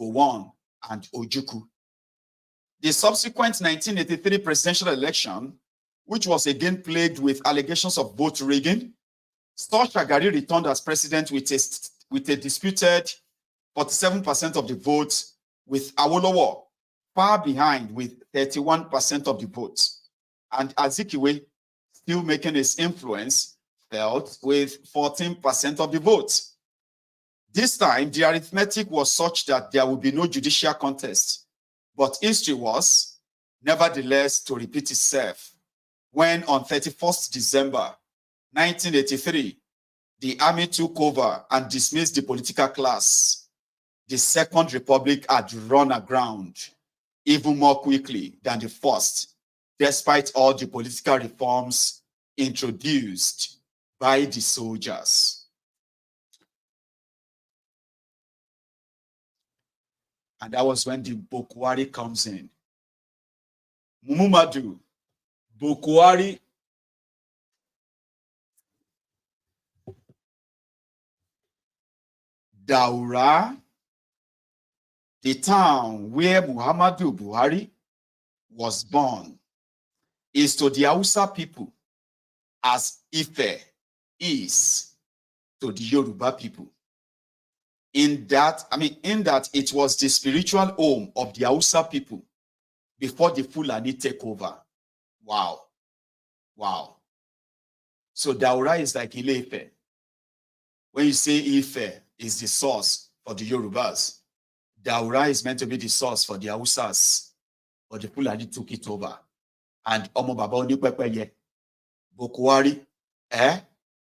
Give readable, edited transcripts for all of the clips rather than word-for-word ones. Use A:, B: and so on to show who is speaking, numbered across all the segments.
A: Gowon, and Ojukwu. The subsequent 1983 presidential election, which was again plagued with allegations of vote rigging, saw Shagari returned as president with a disputed 47% of the votes, with Awolowo far behind with 31% of the votes, and Azikiwe still making his influence felt with 14% of the votes. This time, the arithmetic was such that there would be no judicial contest, but history was, nevertheless, to repeat itself when on 31st December 1983, the army took over and dismissed the political class. The Second Republic had run aground even more quickly than the first, despite all the political reforms introduced by the soldiers. And that was when the Bokwari comes in. Mumumadu, Bokwari, Daura, the town where Muhammadu Buhari was born, is to the Hausa people as Ife is to the Yoruba people. In that it was the spiritual home of the Hausa people before the Fulani take over. Wow. Wow. So Daura is like Ile-Ife. When you say Ife is the source for the Yorubas, Daura is meant to be the source for the Hausas, but the Fulani took it over. And Omo Baba Onipepeye, Bokwari,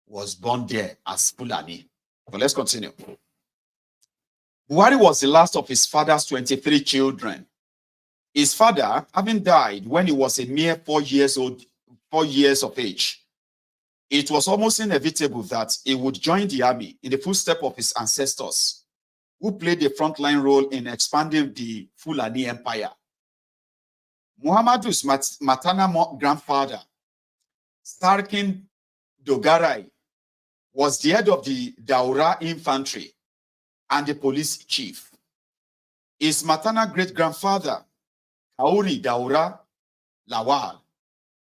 A: was born there as Fulani. But let's continue. Buhari was the last of his father's 23 children. His father, having died when he was a mere 4 years of age, it was almost inevitable that he would join the army in the footsteps of his ancestors, who played a frontline role in expanding the Fulani Empire. Muhammadu's maternal grandfather, Sarkin Dogarai, was the head of the Daura infantry and the police chief. His maternal great-grandfather, Kauri Daura Lawal,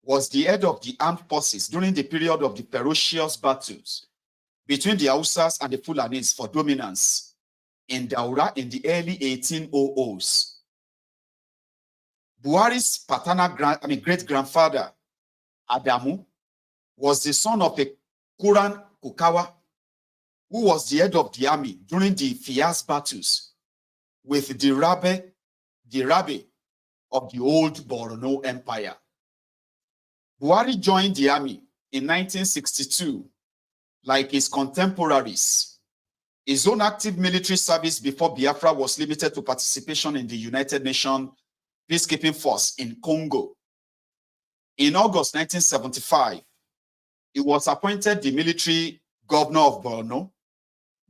A: was the head of the armed forces during the period of the ferocious battles between the Hausas and the Fulanis for dominance in Daura in the early 1800s. Buhari's paternal great-grandfather, Adamu, was the son of a Kuran Kukawa, who was the head of the army during the fierce battles with the Rabe of the old Borno Empire. Buhari joined the army in 1962, like his contemporaries. His own active military service before Biafra was limited to participation in the United Nations peacekeeping force in Congo. In August 1975, he was appointed the military governor of Borno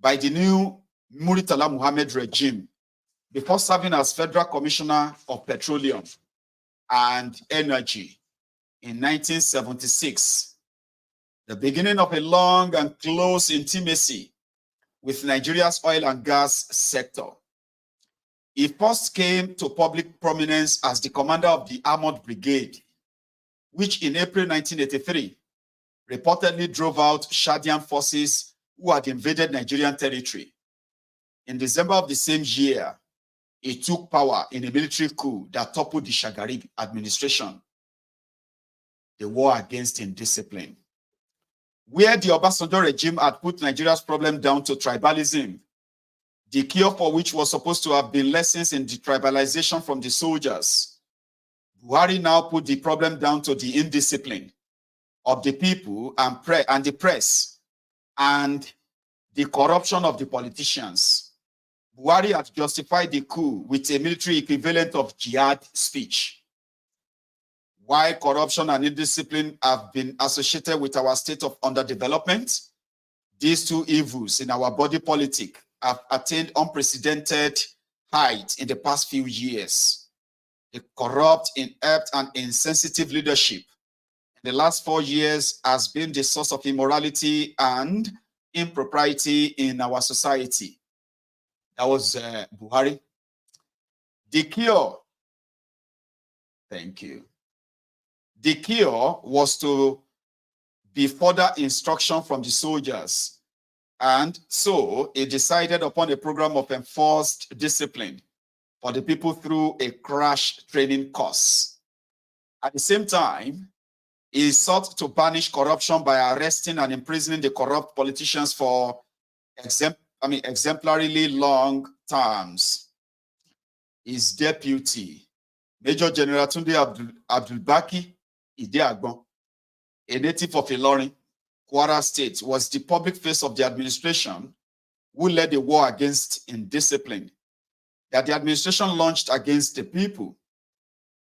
A: by the new Muritala Muhammad regime before serving as Federal Commissioner of Petroleum and Energy in 1976, the beginning of a long and close intimacy with Nigeria's oil and gas sector. He first came to public prominence as the commander of the Armored Brigade, which in April 1983 reportedly drove out Shadian forces who had invaded Nigerian territory. In December of the same year, he took power in a military coup that toppled the Shagari administration. The war against indiscipline. Where the Obasanjo regime had put Nigeria's problem down to tribalism, the cure for which was supposed to have been lessons in detribalization from the soldiers, Buhari now put the problem down to the indiscipline of the people and the press and the corruption of the politicians. Buhari had justified the coup with a military equivalent of jihad speech. While corruption and indiscipline have been associated with our state of underdevelopment, these two evils in our body politic have attained unprecedented heights in the past few years. The corrupt, inept, and insensitive leadership in the last 4 years has been the source of immorality and impropriety in our society. That was Buhari The cure, thank you. The cure was to be further instruction from the soldiers. And so it decided upon a program of enforced discipline for the people through a crash training course. At the same time, he sought to banish corruption by arresting and imprisoning the corrupt politicians for exemplarily long terms. His deputy, Major General Tunde Abdulbaki Ideagbon, a native of Ilorin, Kwara State, was the public face of the administration who led the war against indiscipline that the administration launched against the people.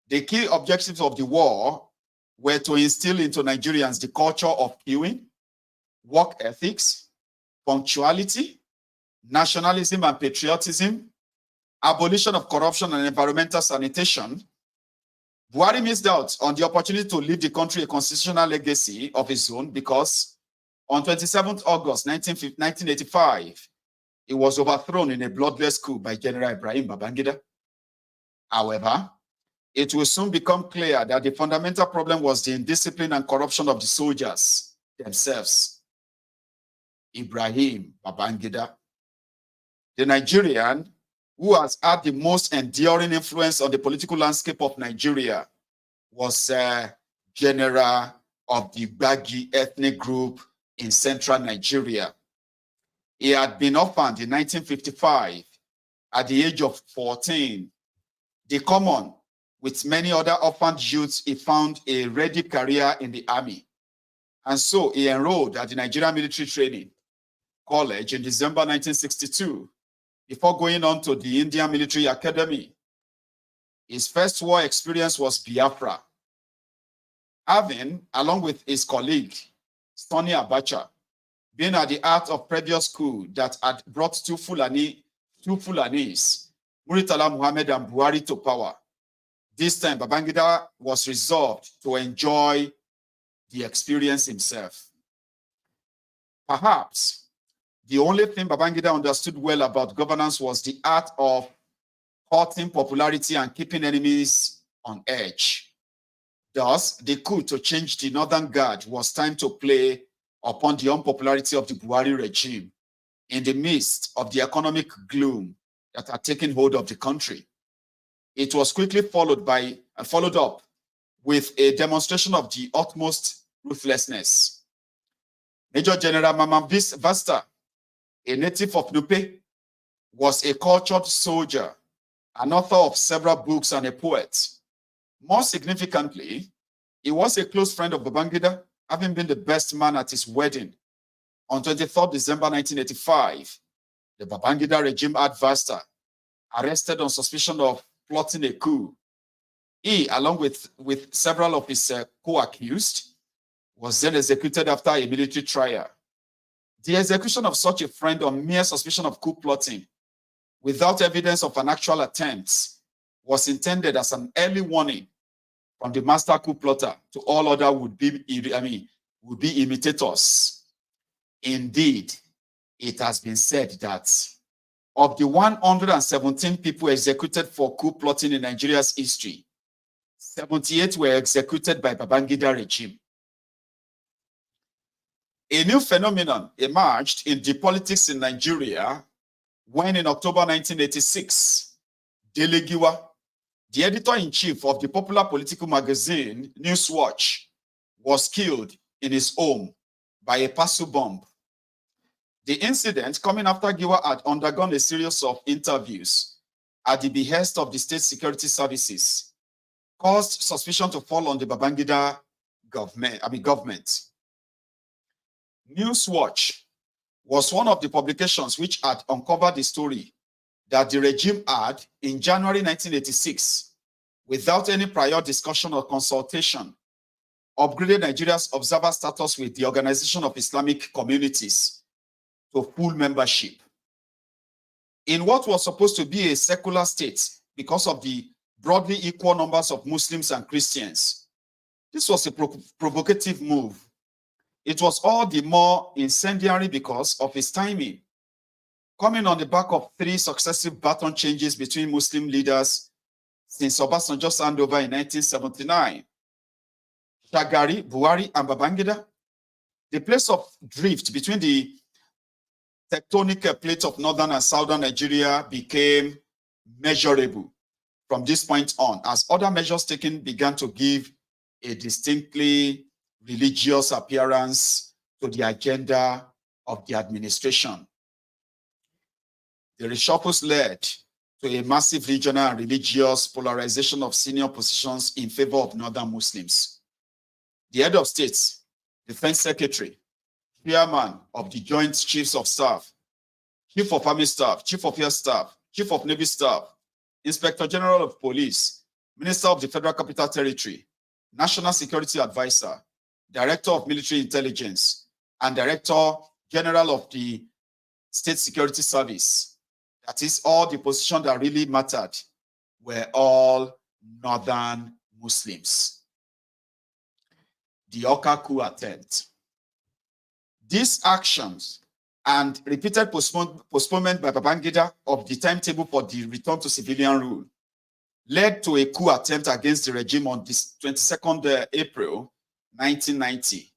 A: The key objectives of the war were to instill into Nigerians the culture of queuing, work ethics, punctuality, nationalism and patriotism, abolition of corruption and environmental sanitation. Buhari missed out on the opportunity to leave the country a constitutional legacy of his own because on 27th August 1985, he was overthrown in a bloodless coup by General Ibrahim Babangida. However, it will soon become clear that the fundamental problem was the indiscipline and corruption of the soldiers themselves. Ibrahim Babangida, the Nigerian who has had the most enduring influence on the political landscape of Nigeria, was general of the Gbagi ethnic group in central Nigeria. He had been orphaned in 1955 at the age of 14. The common with many other orphaned youths, he found a ready career in the army. And so he enrolled at the Nigerian Military Training College in December 1962 before going on to the Indian Military Academy. His first war experience was Biafra. Having, along with his colleague, Sonny Abacha, been at the heart of previous coup that had brought two Fulanis, Muritala Muhammad and Buhari, to power. This time, Babangida was resolved to enjoy the experience himself. Perhaps the only thing Babangida understood well about governance was the art of courting popularity and keeping enemies on edge. Thus, the coup to change the Northern Guard was time to play upon the unpopularity of the Buhari regime in the midst of the economic gloom that had taken hold of the country. It was quickly followed up with a demonstration of the utmost ruthlessness. Major General Mama Vasta, a native of Nupe, was a cultured soldier, an author of several books and a poet. More significantly, he was a close friend of Babangida, having been the best man at his wedding. On 23rd December 1985, the Babangida regime had Vasta arrested on suspicion of plotting a coup. He, along with several of his co-accused, was then executed after a military trial. The execution of such a friend on mere suspicion of coup plotting, without evidence of an actual attempt, was intended as an early warning from the master coup plotter to all other would-be imitators. Indeed, it has been said that of the 117 people executed for coup plotting in Nigeria's history, 78 were executed by Babangida regime. A new phenomenon emerged in the politics in Nigeria when in October 1986, Dele, the editor-in-chief of the popular political magazine Newswatch, was killed in his home by a Pasu bomb. The incident, coming after Giwa had undergone a series of interviews at the behest of the state security services, caused suspicion to fall on the Babangida government. Newswatch was one of the publications which had uncovered the story that the regime had, in January 1986, without any prior discussion or consultation, upgraded Nigeria's observer status with the Organization of Islamic Communities to full membership. In what was supposed to be a secular state because of the broadly equal numbers of Muslims and Christians, this was a provocative move. It was all the more incendiary because of its timing. Coming on the back of 3 successive baton changes between Muslim leaders since Obasanjo's handover in 1979, Shagari, Buhari, and Babangida, the place of drift between the tectonic plates of northern and southern Nigeria became measurable from this point on, as other measures taken began to give a distinctly religious appearance to the agenda of the administration. The reshuffles led to a massive regional and religious polarization of senior positions in favor of northern Muslims. The head of state, defense secretary, chairman of the Joint Chiefs of Staff, chief of army staff, chief of air staff, chief of navy staff, inspector general of police, minister of the Federal Capital Territory, national security advisor, director of military intelligence, and director general of the state security service. That is, all the positions that really mattered were all northern Muslims. The Awka coup attempt. These actions and repeated postponement by Babangida of the timetable for the return to civilian rule led to a coup attempt against the regime on this 22nd April 1990,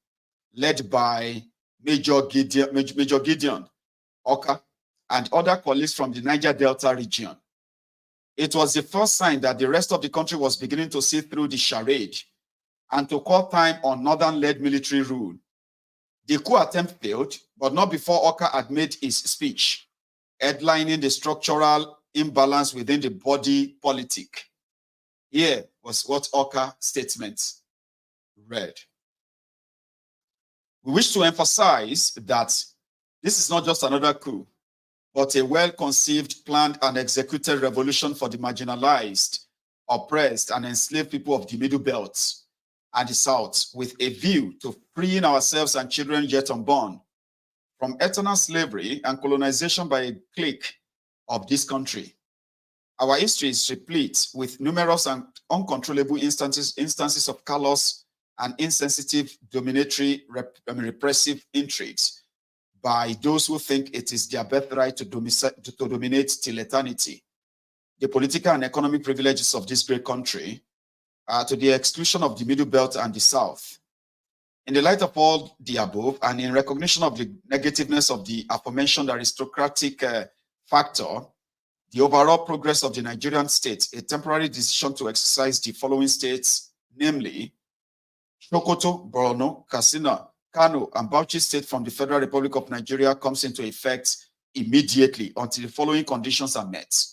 A: led by Major Gideon Awka and other colleagues from the Niger Delta region. It was the first sign that the rest of the country was beginning to see through the charade and to call time on northern-led military rule. The coup attempt failed, but not before Awka had made his speech, headlining the structural imbalance within the body politic. Here was what Awka's statement read. We wish to emphasize that this is not just another coup, but a well-conceived, planned, and executed revolution for the marginalized, oppressed, and enslaved people of the Middle Belt and the South, with a view to freeing ourselves and children yet unborn from eternal slavery and colonization by a clique of this country. Our history is replete with numerous and uncontrollable instances of callous and insensitive dominatory repressive intrigues by those who think it is their birthright to dominate till eternity the political and economic privileges of this great country, to the exclusion of the Middle Belt and the South. In the light of all the above, and in recognition of the negativeness of the aforementioned aristocratic factor, the overall progress of the Nigerian state, a temporary decision to exercise the following states, namely Sokoto, Borno, Katsina, Kano, and Bauchi state from the Federal Republic of Nigeria comes into effect immediately until the following conditions are met.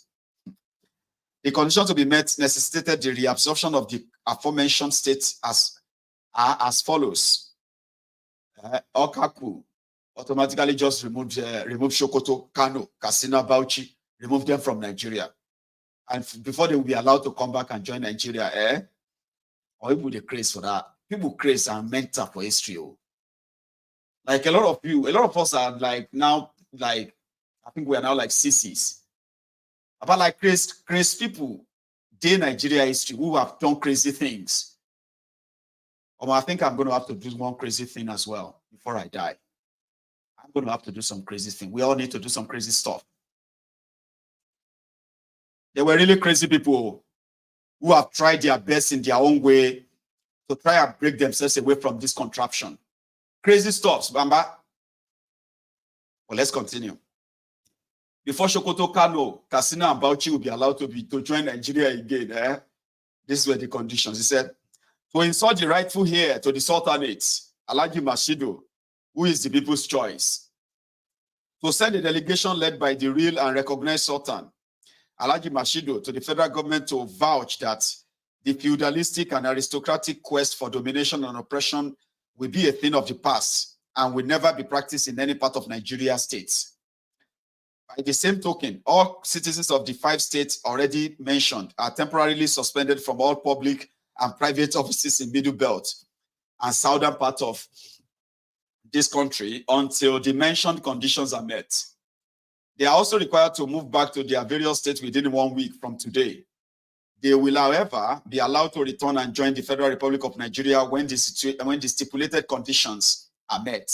A: The conditions to be met necessitated the reabsorption of the aforementioned states as follows. Awka automatically just remove Sokoto, Kano, Katsina, Bauchi, remove them from Nigeria. And before they will be allowed to come back and join Nigeria, or people they craze for that. People craze and mental for history. Like a lot of us are like now, like, I think we are now like sissies. About like crazy people, they Nigeria history who have done crazy things. I think I'm going to have to do one crazy thing as well before I die. I'm going to have to do some crazy thing. We all need to do some crazy stuff. There were really crazy people who have tried their best in their own way to try and break themselves away from this contraption. Crazy stuff, Bamba. Well, let's continue. Before Sokoto, Kano, Katsina, and Bauchi will be allowed to join Nigeria again, these were the conditions. He said, to insult the rightful heir to the Sultanates, Alhaji Mashido, who is the people's choice. To send a delegation led by the real and recognized Sultan, Alhaji Mashido, to the federal government to vouch that the feudalistic and aristocratic quest for domination and oppression will be a thing of the past and will never be practiced in any part of Nigeria states. By the same token, all citizens of the 5 states already mentioned are temporarily suspended from all public and private offices in Middle Belt and southern part of this country until the mentioned conditions are met. They are also required to move back to their various states within 1 week from today. They will, however, be allowed to return and join the Federal Republic of Nigeria when the stipulated conditions are met.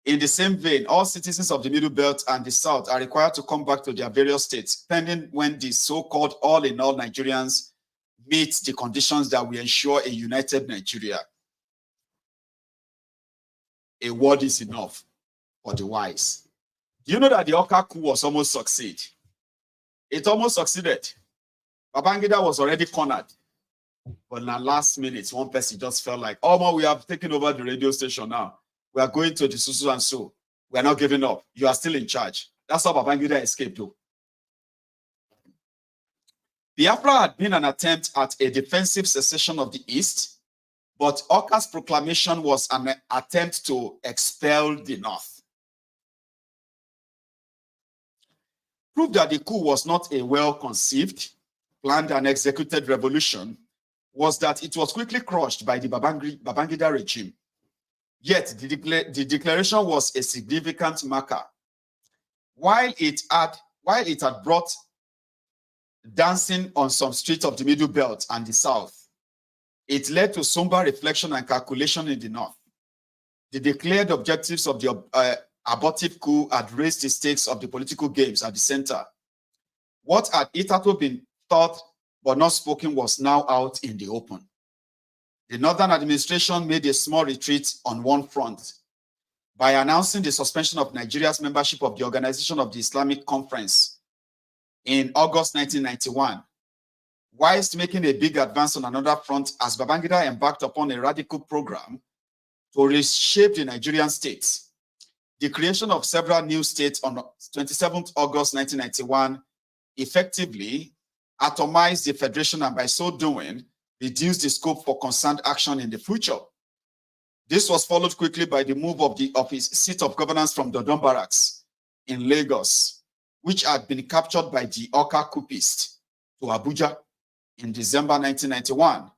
A: In the same vein, all citizens of the Middle Belt and the South are required to come back to their various states, pending when the so-called all-in-all Nigerians meet the conditions that will ensure a united Nigeria. A word is enough for the wise. Do you know that the Oka coup was almost succeed? It almost succeeded. Babangida was already cornered. But in the last minute, one person just felt like, oh, man, we have taken over the radio station now. We are going to the Susu and so. We are not giving up. You are still in charge. That's how Babangida escaped, though. Biafra had been an attempt at a defensive secession of the East, but Oka's proclamation was an attempt to expel the North. Proof that the coup was not a well-conceived, planned and executed revolution was that it was quickly crushed by the Babangida regime. Yet the declaration was a significant marker. While it had brought dancing on some streets of the Middle Belt and the South, it led to somber reflection and calculation in the North. The declared objectives of the abortive coup had raised the stakes of the political games at the center. What had hitherto been thought but not spoken was now out in the open. The Northern administration made a small retreat on one front by announcing the suspension of Nigeria's membership of the Organization of the Islamic Conference in August 1991, whilst making a big advance on another front as Babangida embarked upon a radical program to reshape the Nigerian states. The creation of several new states on 27th August 1991 effectively atomized the federation and by so doing, reduced the scope for concerned action in the future. This was followed quickly by the move of his seat of governance from Dodon Barracks in Lagos, which had been captured by the Oka coupists, to Abuja in December 1991.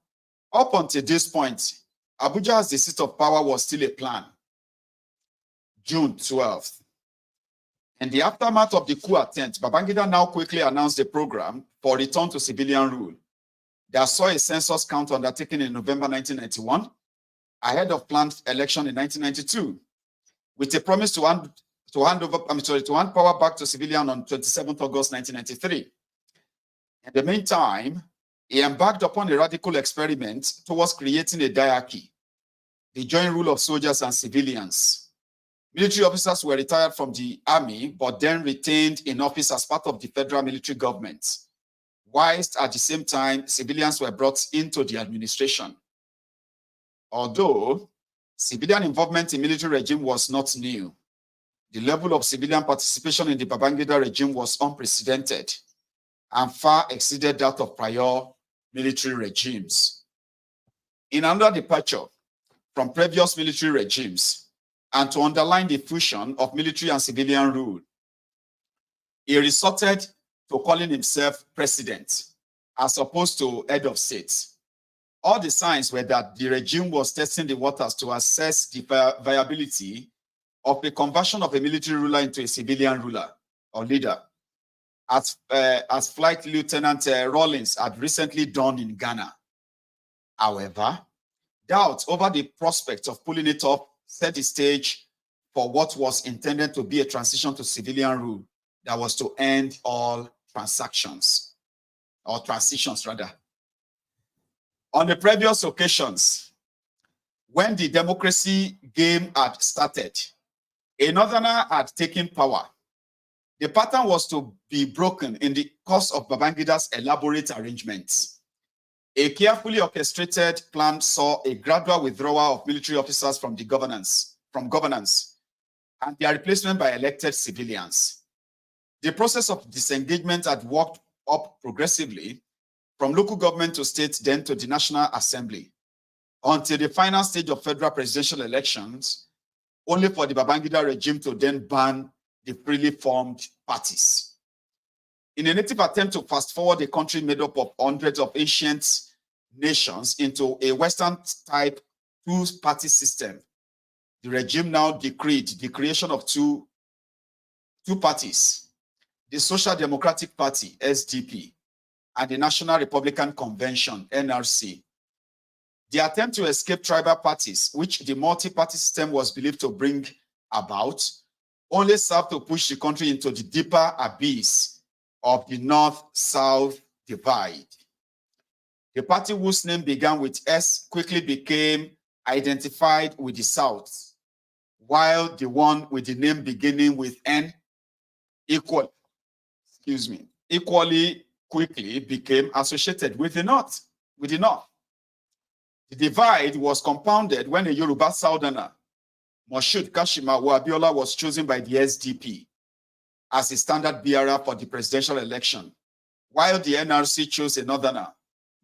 A: Up until this point, Abuja as the seat of power was still a plan. June 12th. In the aftermath of the coup attempt, Babangida now quickly announced a program for return to civilian rule. There saw a census count undertaken in November 1991, ahead of planned election in 1992, with a promise to hand power back to civilian on 27th August 1993. In the meantime, he embarked upon a radical experiment towards creating a diarchy, the joint rule of soldiers and civilians. Military officers were retired from the army, but then retained in office as part of the federal military government, whilst at the same time, civilians were brought into the administration. Although civilian involvement in military regime was not new, the level of civilian participation in the Babangida regime was unprecedented and far exceeded that of prior military regimes. In another departure from previous military regimes, and to underline the fusion of military and civilian rule, he resorted to calling himself president as opposed to head of state. All the signs were that the regime was testing the waters to assess the viability of the conversion of a military ruler into a civilian ruler or leader, as Flight Lieutenant Rawlings had recently done in Ghana. However, doubts over the prospect of pulling it off set the stage for what was intended to be a transition to civilian rule that was to end all transactions, or transitions rather. On the previous occasions, when the democracy game had started, a northerner had taken power. The pattern was to be broken in the course of Babangida's elaborate arrangements. A carefully orchestrated plan saw a gradual withdrawal of military officers from governance, and their replacement by elected civilians. The process of disengagement had worked up progressively from local government to state, then to the National Assembly, until the final stage of federal presidential elections, only for the Babangida regime to then ban the freely formed parties. In a native attempt to fast forward a country made up of hundreds of ancient nations into a Western-type two-party system, the regime now decreed the creation of two parties, the Social Democratic Party, SDP, and the National Republican Convention, NRC. The attempt to escape tribal parties, which the multi-party system was believed to bring about only served to push the country into the deeper abyss of the North-South divide. The party whose name began with S quickly became identified with the South, while the one with the name beginning with N equally quickly became associated with the North. The divide was compounded when a Yoruba Southerner, Moshood Kashimawo Abiola, was chosen by the SDP as a standard bearer for the presidential election, while the NRC chose a Northerner,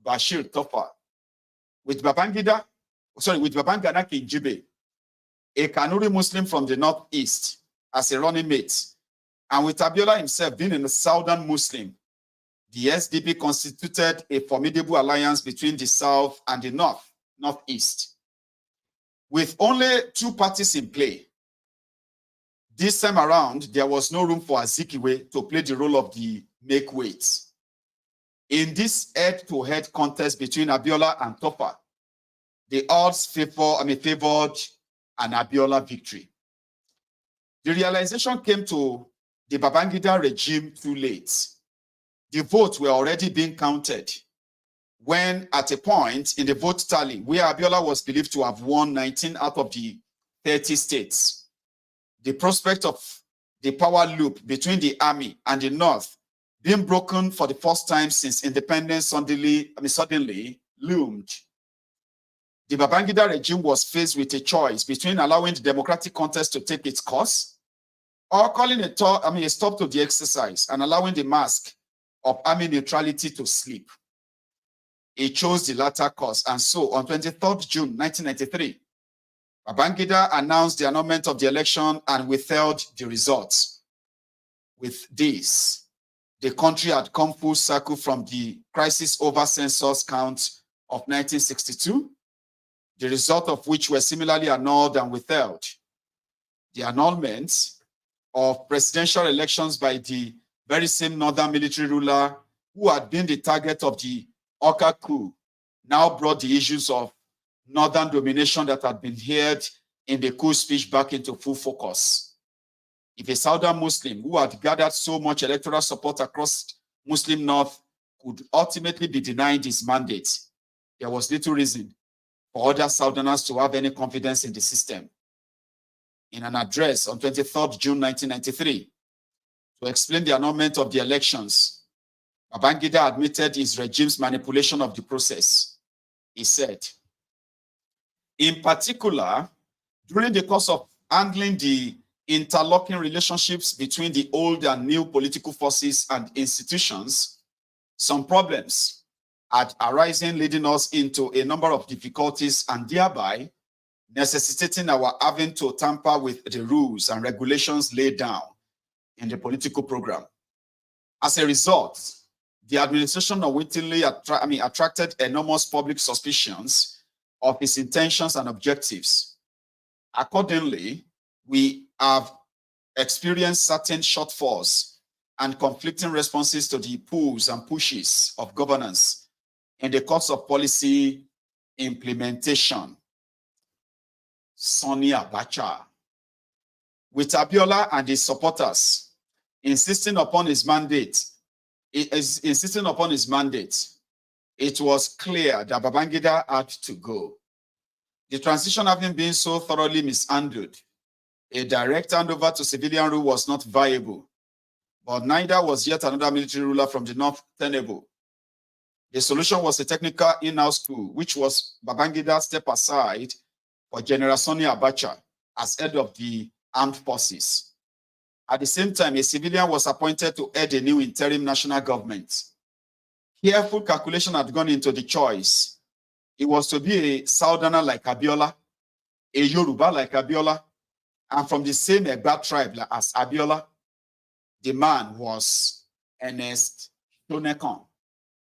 A: Bashir Tofa, with Babangida Kingibe, a Kanuri Muslim from the Northeast, as a running mate, and with Abiola himself being a Southern Muslim. The SDP constituted a formidable alliance between the South and the Northeast. With only two parties in play, this time around, there was no room for Azikiwe to play the role of the make-weight. In this head-to-head contest between Abiola and Tofa, the odds favored an Abiola victory. The realization came to the Babangida regime too late. The votes were already being counted when, at a point in the vote tally, where Abiola was believed to have won 19 out of the 30 states, the prospect of the power loop between the army and the North being broken for the first time since independence suddenly loomed. The Babangida regime was faced with a choice between allowing the democratic contest to take its course or calling a stop to the exercise and allowing the mask of army neutrality to sleep. It chose the latter course, and so on 23rd June 1993, Babangida announced the annulment of the election and withheld the results. With this, the country had come full circle from the crisis over census count of 1962, the result of which were similarly annulled and withheld. The annulment of presidential elections by the very same northern military ruler who had been the target of the Oka coup now brought the issues of northern domination that had been heard in the coup speech back into full focus. If a Southern Muslim who had gathered so much electoral support across Muslim North could ultimately be denied his mandate, there was little reason for other Southerners to have any confidence in the system. In an address on 23rd June 1993, to explain the annulment of the elections, Babangida admitted his regime's manipulation of the process. He said, in particular, during the course of handling the interlocking relationships between the old and new political forces and institutions, some problems had arisen, leading us into a number of difficulties and thereby necessitating our having to tamper with the rules and regulations laid down in the political program. As a result, the administration unwittingly attracted enormous public suspicions of its intentions and objectives. Accordingly, we have experienced certain shortfalls and conflicting responses to the pulls and pushes of governance in the course of policy implementation. Sani Abacha. With Abiola and his supporters insisting upon his mandate, it was clear that Babangida had to go. The transition having been so thoroughly mishandled, a direct handover to civilian rule was not viable, but neither was yet another military ruler from the North tenable. The solution was a technical in-house coup, which was Babangida step aside for General Sani Abacha as head of the armed forces. At the same time, a civilian was appointed to head a new interim national government. Careful calculation had gone into the choice. It was to be a Southerner like Abiola, a Yoruba like Abiola, and from the same Egba tribe as Abiola. The man was Ernest Shonekan.